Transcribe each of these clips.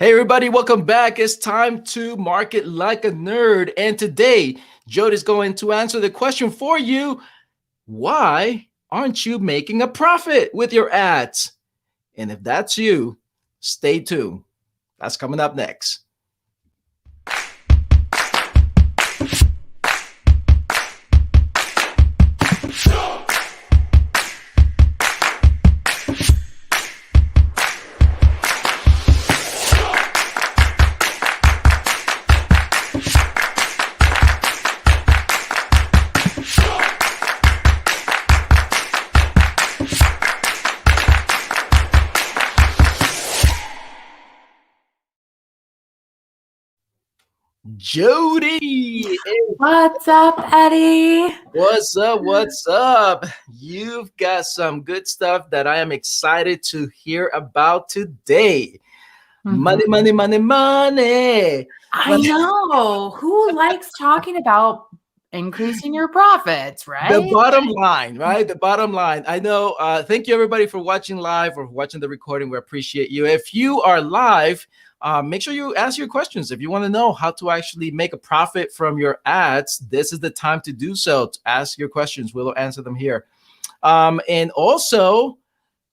Hey, everybody, welcome back. It's time to market like a nerd. And today, Jody's going to answer the question for you. Why aren't you making a profit with your ads? And if that's you, stay tuned. That's coming up next. Jody. What's up, Eddie? What's up? What's up? You've got some good stuff that I am excited to hear about today. Money, money, money, money. I know. Who likes talking about increasing your profits, right? The bottom line, right? The bottom line. I know. Thank you, everybody, for watching live or watching the recording. We appreciate you. If you are live, make sure you ask your questions. If you want to know how to actually make a profit from your ads, this is the time to do so. To ask your questions. We'll answer them here. And also,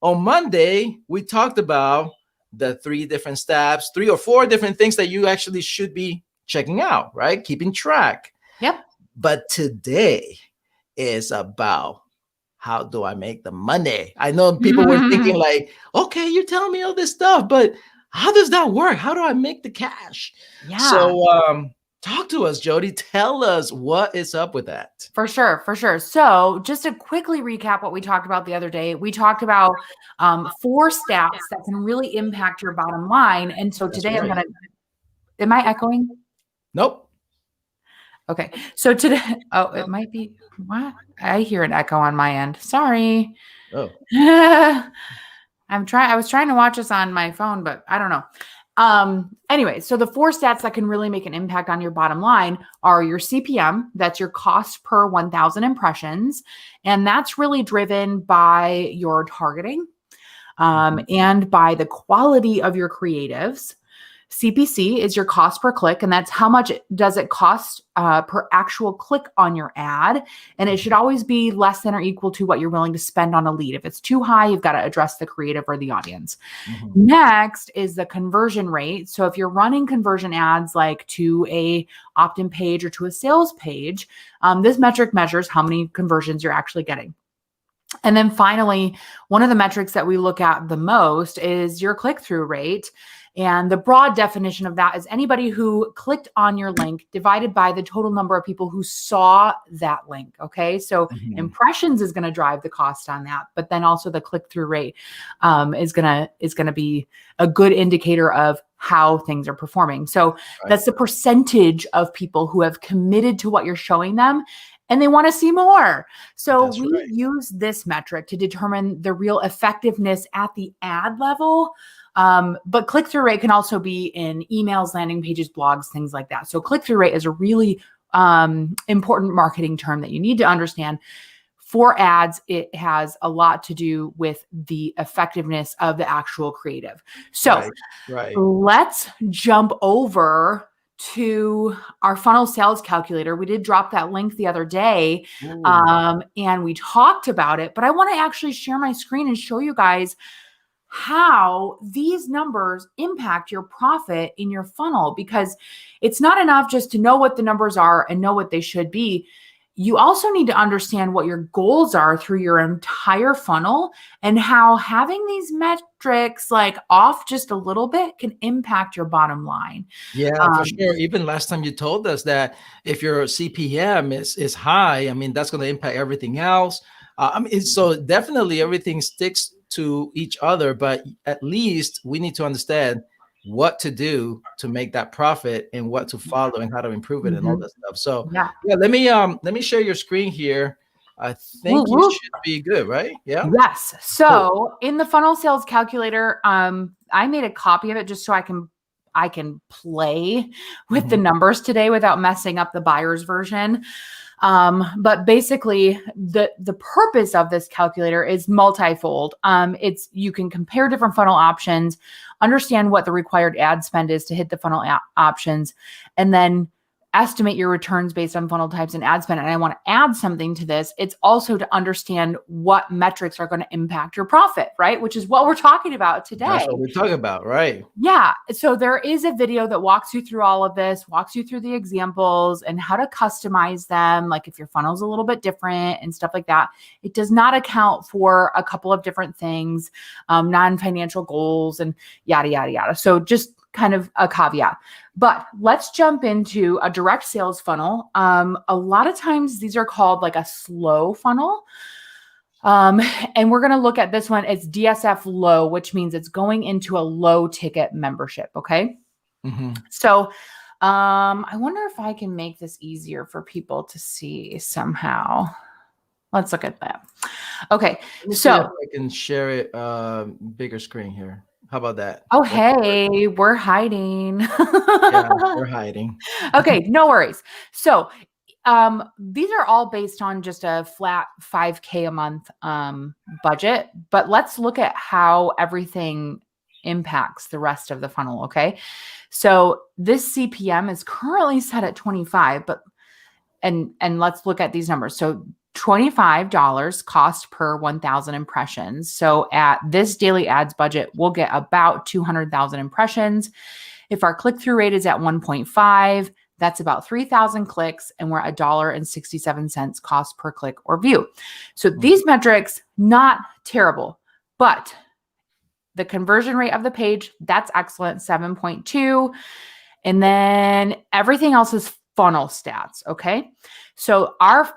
on Monday, we talked about the 3 different steps, 3 or 4 different things that you actually should be checking out, right? Keeping track. Yep. But today is about how do I make the money? I know people were thinking like, okay, you're telling me all this stuff, but how does that work? How do I make the cash? Yeah. So talk to us, Jody. Tell us what is up with that. For sure. So just to quickly recap what we talked about the other day, we talked about 4 stats that can really impact your bottom line. And so today I'm going to, am I echoing? Nope. Okay. So today, it might be, what? I hear an echo on my end. Sorry. Oh. I was trying to watch this on my phone, but I don't know. Anyway, so the 4 stats that can really make an impact on your bottom line are your CPM, that's your cost per 1,000 impressions. And that's really driven by your targeting, and by the quality of your creatives. CPC is your cost per click, and that's how much does it cost per actual click on your ad. And it should always be less than or equal to what you're willing to spend on a lead. If it's too high, you've got to address the creative or the audience. Next is the conversion rate. So if you're running conversion ads like to a opt-in page or to a sales page, this metric measures how many conversions you're actually getting. And then finally, one of the metrics that we look at the most is your click-through rate. And the broad definition of that is anybody who clicked on your link divided by the total number of people who saw that link. Okay. So impressions is going to drive the cost on that, but then also the click-through rate is going to be a good indicator of how things are performing. So that's the percentage of people who have committed to what you're showing them and they want to see more. So we use this metric to determine the real effectiveness at the ad level. But click-through rate can also be in emails, landing pages, blogs, things like that. So click-through rate is a really important marketing term that you need to understand. For ads, it has a lot to do with the effectiveness of the actual creative. So let's jump over to our funnel sales calculator. We did drop that link the other day, and we talked about it, but I want to actually share my screen and show you guys how these numbers impact your profit in your funnel, because it's not enough just to know what the numbers are and know what they should be. You also need to understand what your goals are through your entire funnel and how having these metrics like off just a little bit can impact your bottom line. Yeah, for sure. Even last time you told us that if your CPM is high, I mean, that's going to impact everything else. So definitely everything sticks to each other, but at least we need to understand what to do to make that profit and what to follow and how to improve it and all that stuff. So yeah, let me share your screen here. I think you should be good, right? Yeah. Yes. So in the funnel sales calculator, I made a copy of it just so I can play with the numbers today without messing up the buyer's version. But basically the purpose of this calculator is multifold. You can compare different funnel options, understand what the required ad spend is to hit the funnel options, and then estimate your returns based on funnel types and ad spend. And I want to add something to this. It's also to understand what metrics are going to impact your profit, right? Which is what we're talking about today. That's what we're talking about, right? Yeah. So there is a video that walks you through all of this, walks you through the examples and how to customize them. Like if your funnel's a little bit different and stuff like that. It does not account for a couple of different things, non-financial goals and yada, yada, yada. So just kind of a caveat. But let's jump into a direct sales funnel. A lot of times these are called like a slow funnel. And we're going to look at this one. It's DSF low, which means it's going into a low ticket membership. Okay. Mm-hmm. So, I wonder if I can make this easier for people to see somehow. Let's look at that. Okay. So I can share it, bigger screen here. How about that? Oh, hey, we're hiding. Yeah, we're hiding. Okay, no worries. So these are all based on just a flat $5,000 a month budget, but let's look at how everything impacts the rest of the funnel, okay? So this CPM is currently set at 25, but and let's look at these numbers. So $25 cost per 1,000 impressions. So at this daily ads budget, we'll get about 200,000 impressions. If our click-through rate is at 1.5, that's about 3,000 clicks, and we're at $1.67 cost per click or view. So these metrics, not terrible, but the conversion rate of the page, that's excellent, 7.2. And then everything else is funnel stats, okay? So our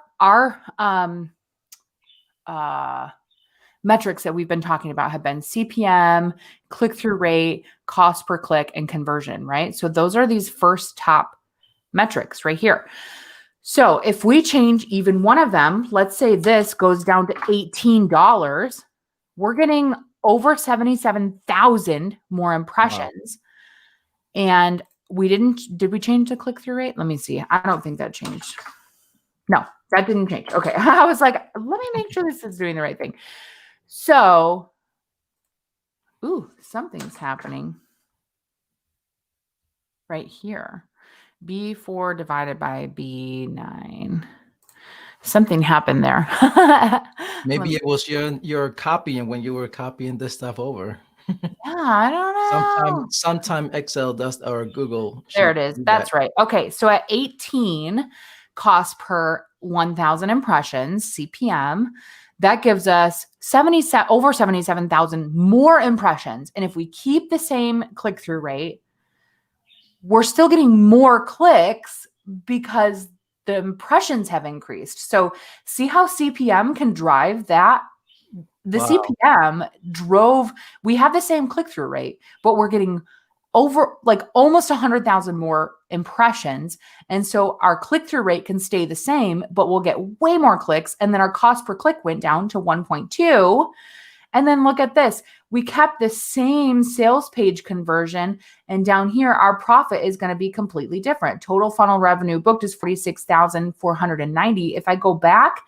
metrics that we've been talking about have been CPM, click-through rate, cost per click, and conversion, right? So those are these first top metrics right here. So if we change even one of them, let's say this goes down to $18, we're getting over 77,000 more impressions. Wow. And did we change the click-through rate? Let me see. I don't think that changed. No, that didn't change. Okay. I was like, let me make sure this is doing the right thing. So, something's happening right here. B4 divided by B9. Something happened there. Maybe it was your copying when you were copying this stuff over. Yeah, I don't know. Sometime Excel does, or Google. There it is. That's right. Okay. So at 18 cost per 1,000 impressions, CPM, that gives us over 77,000 more impressions. And if we keep the same click-through rate, we're still getting more clicks because the impressions have increased. So see how CPM can drive that? The CPM we have the same click-through rate, but we're getting over like almost 100,000 more impressions. And so our click-through rate can stay the same, but we'll get way more clicks. And then our cost per click went down to 1.2. And then look at this. We kept the same sales page conversion. And down here, our profit is going to be completely different. Total funnel revenue booked is $46,490. If I go back,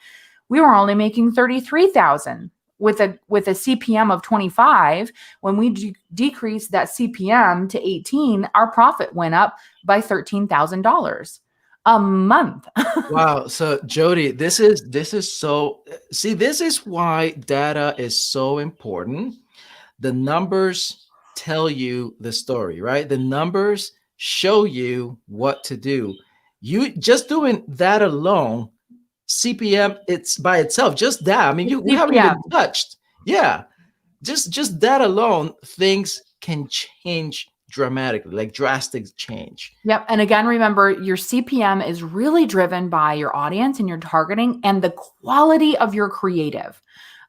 we were only making $33,000 with a CPM of 25. When we decreased that CPM to 18, our profit went up by $13,000 a month. Wow. So Jody, this is why data is so important. The numbers tell you the story, right? The numbers show you what to do. You just doing that alone, CPM, it's by itself, just that. I mean, we haven't even touched. Yeah. Just that alone, things can change dramatically, like drastic change. Yep. And again, remember, your CPM is really driven by your audience and your targeting and the quality of your creative.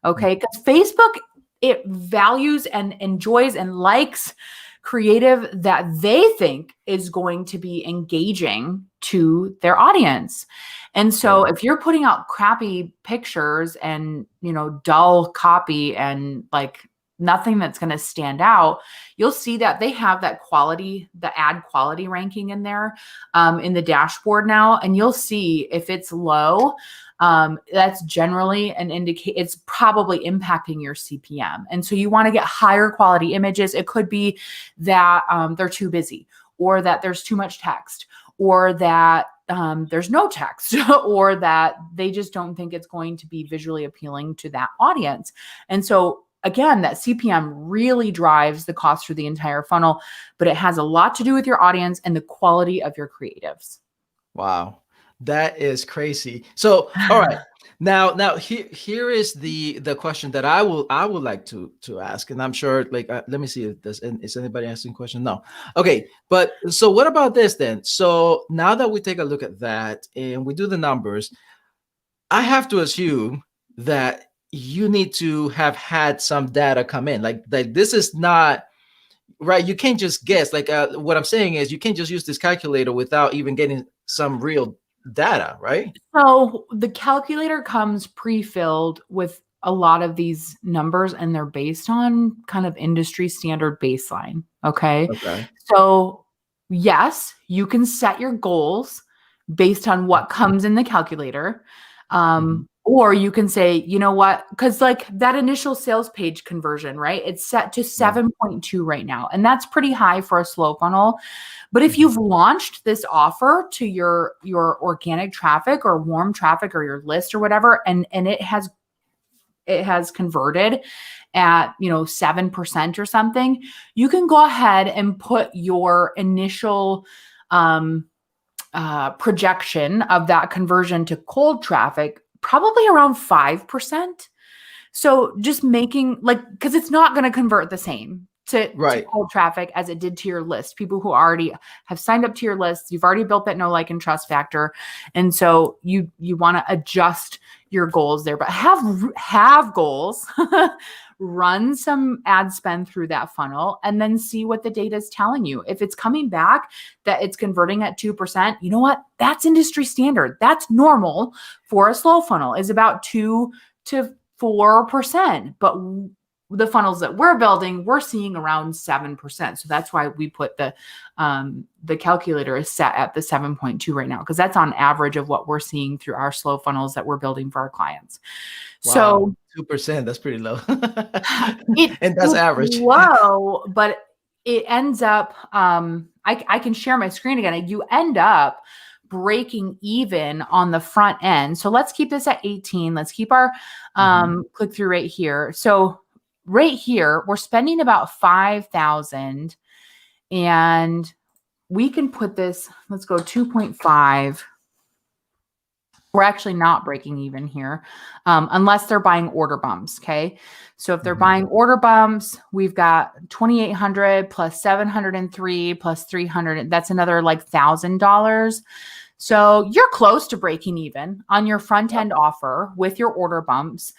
Okay. Because Facebook, it values and enjoys and likes creative that they think is going to be engaging to their audience. And so if you're putting out crappy pictures and, dull copy and like nothing that's going to stand out, you'll see that they have that quality, the ad quality ranking in there in the dashboard now. And you'll see if it's low, that's generally an indicate it's probably impacting your CPM. And so you want to get higher quality images. It could be that they're too busy, or that there's too much text, or that there's no text, or that they just don't think it's going to be visually appealing to that audience. And so again, that CPM really drives the cost through the entire funnel, but it has a lot to do with your audience and the quality of your creatives. Wow. That is crazy. So, all right. Now here is the question that I would like to ask, and I'm sure like let me see if is anybody asking a question? No. Okay, but so what about this then? So now that we take a look at that and we do the numbers, I have to assume that you need to have had some data come in. Like this is not right. You can't just guess. Like what I'm saying is you can't just use this calculator without even getting some real data, right? So the calculator comes pre-filled with a lot of these numbers, and they're based on kind of industry standard baseline. Okay. Okay. So yes, you can set your goals based on what comes in the calculator. Or you can say, you know what, because like that initial sales page conversion, right? It's set to 7.2 right now. And that's pretty high for a slow funnel. But if you've launched this offer to your organic traffic or warm traffic or your list or whatever, and it has converted at 7% or something, you can go ahead and put your initial projection of that conversion to cold traffic probably around 5%. So just making because it's not going to convert the same to cold traffic as it did to your list. People who already have signed up to your list, you've already built that know, like, and trust factor. And so you want to adjust your goals there, but have goals, run some ad spend through that funnel, and then see what the data is telling you. If it's coming back that it's converting at 2%, you know what? That's industry standard. That's normal for a slow funnel, is about 2 to 4%. But the funnels that we're building, we're seeing around 7%. So that's why we put the calculator is set at the 7.2 right now, because that's on average of what we're seeing through our slow funnels that we're building for our clients. Wow. So 2%, that's pretty low. And that's average. Low, but it ends up, I can share my screen again. You end up breaking even on the front end. So let's keep this at 18. Let's keep our click-through rate here. So right here, we're spending about 5,000, and we can put this, let's go 2.5. We're actually not breaking even here unless they're buying order bumps. Okay. So if they're buying order bumps, we've got 2,800 plus 703 plus 300. That's another like $1,000. So you're close to breaking even on your front end offer with your order bumps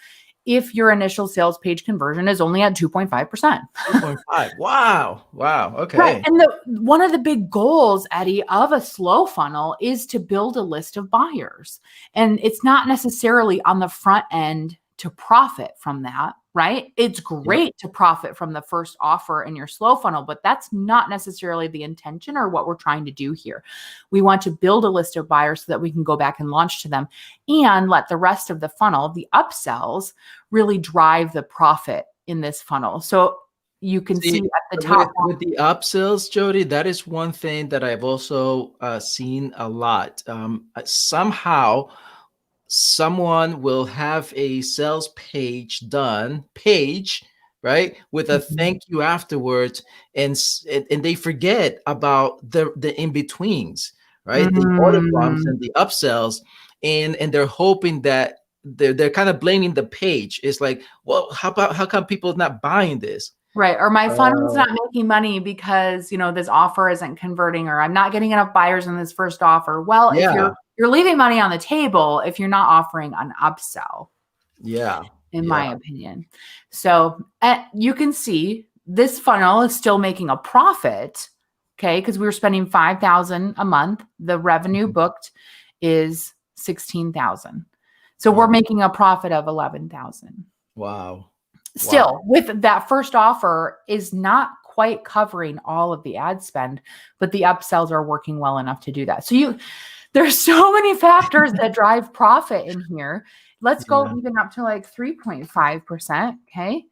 if your initial sales page conversion is only at 2.5%. 2.5. Wow. Okay. Right. And one of the big goals, Eddie, of a slow funnel is to build a list of buyers. And it's not necessarily on the front end to profit from that, right? It's great to profit from the first offer in your slow funnel, but that's not necessarily the intention or what we're trying to do here. We want to build a list of buyers so that we can go back and launch to them and let the rest of the funnel, the upsells, really drive the profit in this funnel. So you can see at the top with the upsells, Jody, that is one thing that I've also seen a lot. Somehow someone will have a sales page right, with a thank you afterwards, and they forget about the in-betweens, right? The order bumps and the upsells, and they're hoping that they're kind of blaming the page. It's like, well, how come people not buying this? Right. Or my funnel's not making money because, this offer isn't converting, or I'm not getting enough buyers in this first offer. Well, if you're leaving money on the table if you're not offering an upsell. In my opinion. So you can see this funnel is still making a profit. Okay. Because we were spending $5,000 a month. The revenue booked is $16,000. So we're making a profit of $11,000. Wow. Still, with that first offer is not quite covering all of the ad spend, but the upsells are working well enough to do that. So there's so many factors that drive profit in here. Let's go even up to like 3.5%. Okay.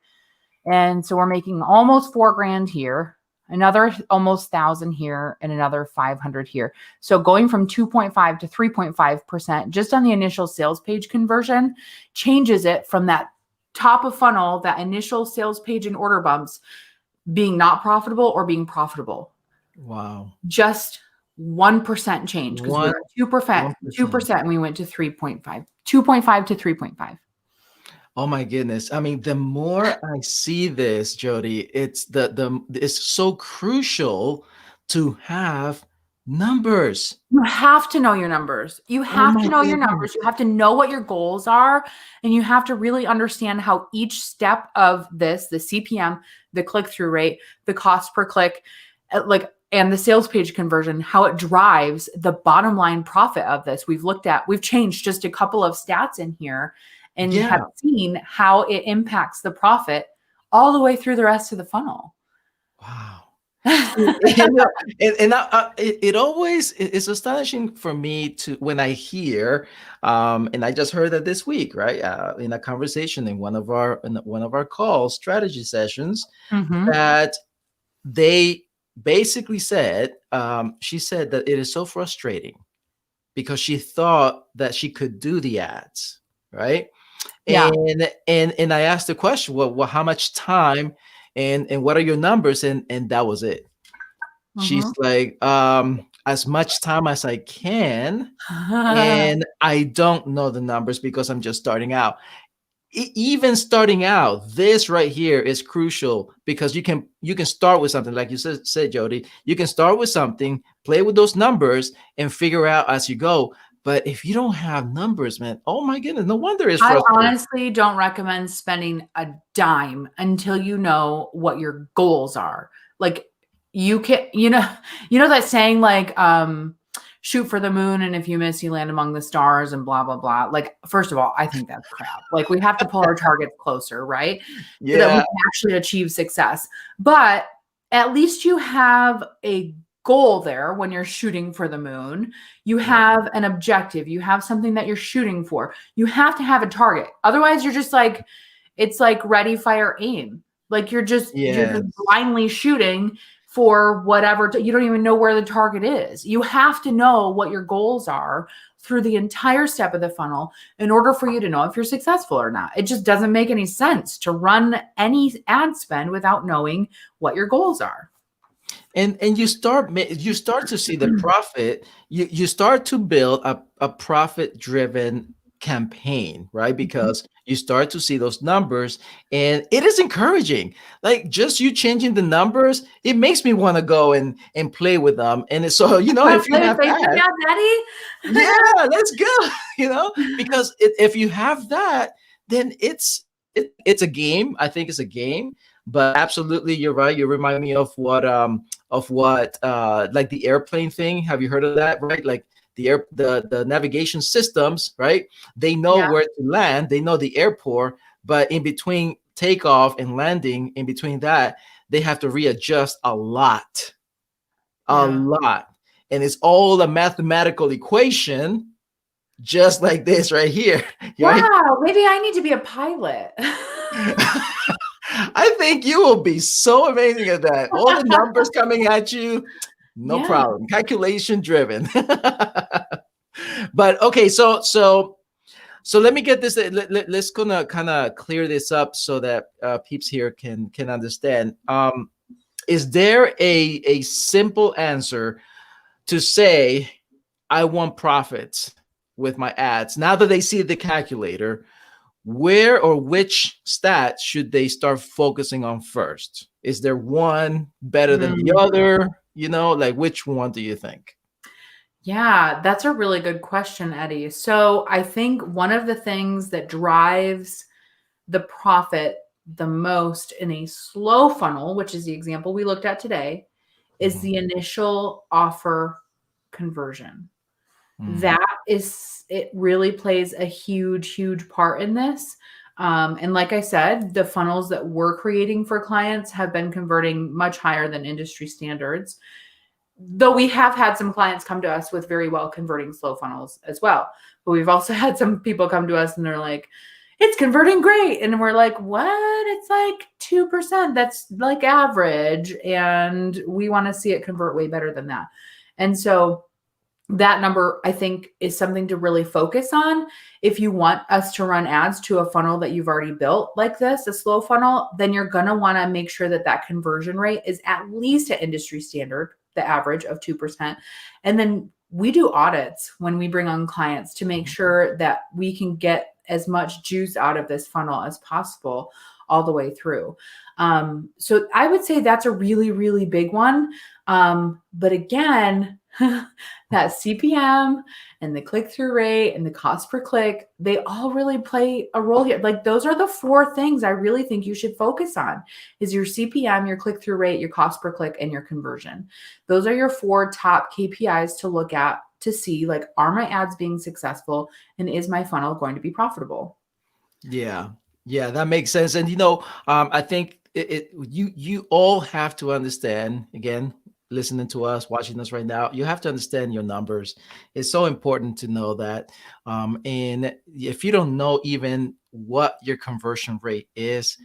And so we're making almost $4,000 here, another almost 1,000 here, and another 500 here. So going from 2.5 to 3.5% just on the initial sales page conversion changes it from that top of funnel, that initial sales page and order bumps being not profitable or being profitable. Wow. Just 1% change, because we were at 2%, and we went to 3.5, 2.5 to 3.5. Oh my goodness. I mean, the more I see this, Jody, it's it's so crucial to have numbers. You have to know your numbers. You have to know your numbers. You have to know what your goals are, and you have to really understand how each step of this, the CPM, the click-through rate, the cost per click, and the sales page conversion, how it drives the bottom line profit of this. We've changed just a couple of stats in here and have seen how it impacts the profit all the way through the rest of the funnel. Wow. It always is astonishing for me when I hear, and I just heard that this week, right? In a conversation in one of our calls, strategy sessions, that they basically said, she said that it is so frustrating because she thought that she could do the ads, right? Yeah. And I asked the question, well, how much time and what are your numbers? And that was it. She's like, as much time as I can. And I don't know the numbers because I'm just starting out. Even starting out, this right here is crucial because you can start with something, like you said, Jody. You can start with something, play with those numbers, and figure out as you go. But if you don't have numbers, man, oh my goodness, no wonder it's frustrating. I honestly don't recommend spending a dime until you know what your goals are. Like, you can, you know that saying, like, shoot for the moon, and if you miss, you land among the stars, and blah, blah, blah. Like, first of all, I think that's crap. Like, we have to pull our targets closer, right? So that we can actually achieve success. But at least you have a goal there when you're shooting for the moon. You have an objective. You have something that you're shooting for. You have to have a target. Otherwise, you're just like, it's like ready, fire, aim. Like, you're just blindly shooting for whatever. You don't even know where the target is. You have to know what your goals are through the entire step of the funnel in order for you to know if you're successful or not. It just doesn't make any sense to run any ad spend without knowing what your goals are. And you start to see the profit. You start to build a profit-driven campaign, right? Because you start to see those numbers, and it is encouraging. Like, just you changing the numbers, it makes me want to go and play with them. And so, if you have that, yeah, let's go. Because if you have that, then it's a game. I think it's a game. But absolutely, you're right. You remind me of what like the airplane thing. Have you heard of that? Right, like the navigation systems, right? They know where to land. They know the airport, but in between takeoff and landing, in between that, they have to readjust a lot, and it's all a mathematical equation, just like this right here. Right? Wow, maybe I need to be a pilot. I think you will be so amazing at that. All the numbers coming at you, no problem. Calculation driven. But okay, so let me get this. Let's gonna kind of clear this up so that peeps here can understand. Is there a simple answer to say I want profits with my ads now that they see the calculator? Where or which stat should they start focusing on first? Is there one better than the other? Like, which one do you think? Yeah, that's a really good question, Eddie. So I think one of the things that drives the profit the most in a slow funnel, which is the example we looked at today, is the initial offer conversion. It really plays a huge, huge part in this. And like I said, the funnels that we're creating for clients have been converting much higher than industry standards. Though we have had some clients come to us with very well converting slow funnels as well. But we've also had some people come to us and they're like, it's converting great. And we're like, what? It's like 2%. That's like average. And we want to see it convert way better than that. And so that number, I think, is something to really focus on. If you want us to run ads to a funnel that you've already built like this, a slow funnel, then you're going to want to make sure that that conversion rate is at least at industry standard, the average of 2%. And then we do audits when we bring on clients to make sure that we can get as much juice out of this funnel as possible all the way through. So I would say that's a really, really big one. But again, that CPM and the click-through rate and the cost per click, they all really play a role here. Like those are the 4 things I really think you should focus on is your CPM, your click-through rate, your cost per click, and your conversion. Those are your 4 top KPIs to look at to see, like, are my ads being successful and is my funnel going to be profitable? Yeah, that makes sense. And I think you all have to understand, again, listening to us, watching us right now, you have to understand your numbers. It's so important to know that. And if you don't know even what your conversion rate is,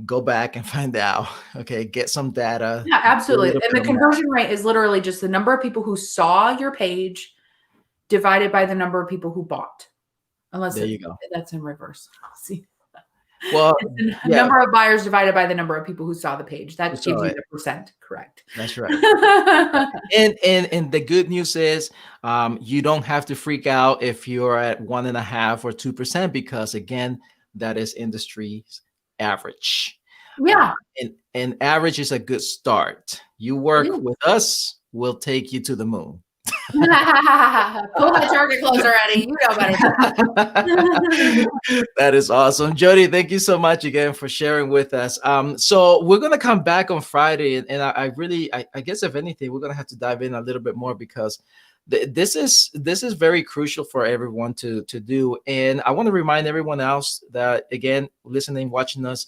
go back and find out. Okay, get some data. Yeah, absolutely. And the conversion rate is literally just the number of people who saw your page divided by the number of people who bought. Unless there you go. That's in reverse. See. Well, the number of buyers divided by the number of people who saw the page. That gives you the percent, correct? That's right. and the good news is you don't have to freak out if you're at 1.5 or 2%, because again, that is industry's average. Yeah. And average is a good start. You work with us, we'll take you to the moon. Pull that target close already. You know better. That is awesome. Jody, thank you so much again for sharing with us. So we're going to come back on Friday. And I guess if anything, we're going to have to dive in a little bit more, because this is very crucial for everyone to do. And I want to remind everyone else that, again, listening, watching us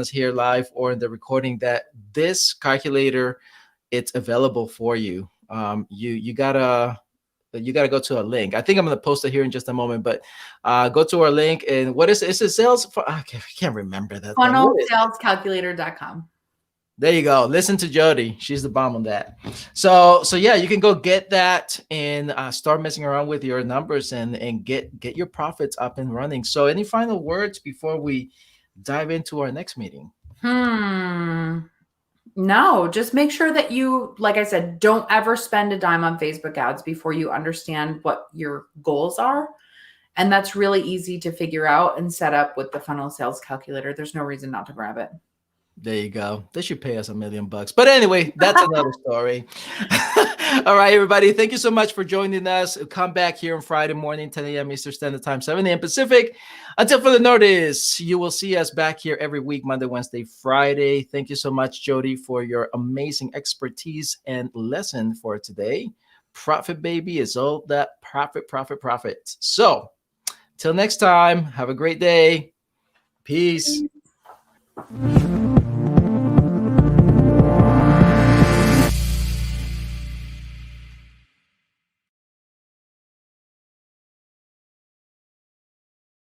here live or in the recording, that this calculator, it's available for you. You gotta go to a link. I think I'm gonna post it here in just a moment, but go to our link. And what is it? It's a sales for, I can't remember that. Funnelsalescalculator.com. There you go. Listen to Jody. She's the bomb on that. So yeah, you can go get that and start messing around with your numbers and get your profits up and running. So any final words before we dive into our next meeting? No, just make sure that you, like I said, don't ever spend a dime on Facebook ads before you understand what your goals are. And that's really easy to figure out and set up with the funnel sales calculator. There's no reason not to grab it. There you go. They should pay us $1 million. But anyway, that's another story. All right, everybody. Thank you so much for joining us. Come back here on Friday morning, 10 a.m. Eastern Standard Time, 7 a.m. Pacific. Until further notice, you will see us back here every week, Monday, Wednesday, Friday. Thank you so much, Jody, for your amazing expertise and lesson for today. Profit, baby, is all that profit. So till next time, have a great day. Peace.